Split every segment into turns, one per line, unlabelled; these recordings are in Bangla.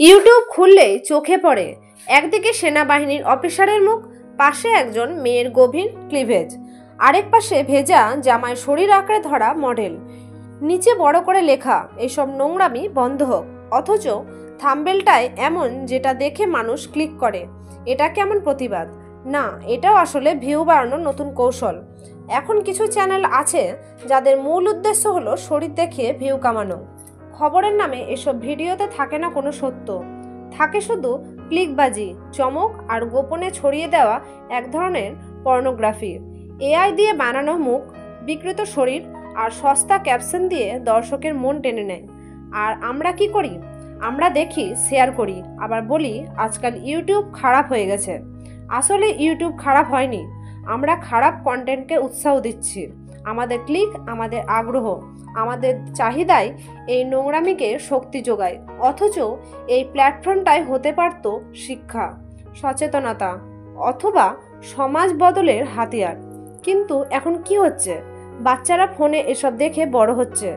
ইউটিউব খুললেই চোখে পড়ে একদিকে সেনাবাহিনীর অফিসারের মুখ, পাশে একজন মেয়ের গভীর ক্লিভেজ, আরেক পাশে ভেজা জামায় শরীর আঁকড়ে ধরা মডেল, নিচে বড় করে লেখা এসব নোংরামি বন্ধ হোক। অথচ থাম্বনেলটাই এমন যেটা দেখে মানুষ ক্লিক করে। এটা কেমন প্রতিবাদ? না, এটাও আসলে ভিউ বাড়ানোর নতুন কৌশল। এখন কিছু চ্যানেল আছে যাদের মূল উদ্দেশ্য হলো শরীর দেখিয়ে ভিউ কামানো। খবরের নামে এসব ভিডিওতে থাকে না কোনো সত্য, থাকে শুধু ক্লিকবাজি, চমক আর গোপনে ছড়িয়ে দেওয়া এক ধরনের পর্নোগ্রাফি। এআই দিয়ে বানানো মুখ, বিকৃত শরীর আর সস্তা ক্যাপশন দিয়ে দর্শকের মন টেনে নেয়। আর আমরা কি করি? আমরা দেখি, শেয়ার করি, আবার বলি আজকাল ইউটিউব খারাপ হয়ে গেছে। আসলে ইউটিউব খারাপ হয়নি, আমরা খারাপ কন্টেন্টকে উৎসাহ দিচ্ছি। আমাদের ক্লিক, আমাদের আগ্রহ, আমাদের চাহিদায় এই নোংরামিকে শক্তি যোগায়। অথচ এই প্ল্যাটফর্মটাই হতে পারত শিক্ষা, সচেতনতা অথবা সমাজ বদলের হাতিয়ার। কিন্তু এখন কি হচ্ছে? বাচ্চারা ফোনে এসব দেখে বড় হচ্ছে,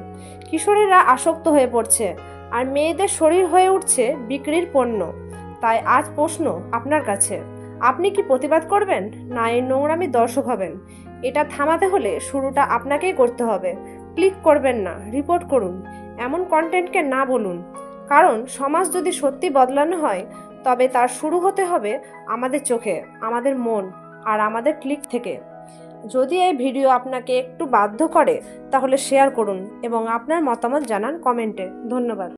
কিশোরীরা আসক্ত হয়ে পড়ছে, আর মেয়েদের শরীর হয়ে উঠছে বিক্রির পণ্য। তাই আজ প্রশ্ন আপনার কাছে, আপনি কি প্রতিবাদ করবেন, না এই নোংরামি দর্শক হবেন? এটা থামাতে হলে শুরুটা আপনাকেই করতে হবে। ক্লিক করবেন না, রিপোর্ট করুন, এমন কন্টেন্টকে না বলুন। কারণ সমাজ যদি সত্যি বদলানো হয়, তবে তার শুরু হতে হবে আমাদের চোখে, আমাদের মন আর আমাদের ক্লিক থেকে। যদি এই ভিডিও আপনাকে একটু বাধ্য করে, তাহলে শেয়ার করুন এবং আপনার মতামত জানান কমেন্টে। ধন্যবাদ।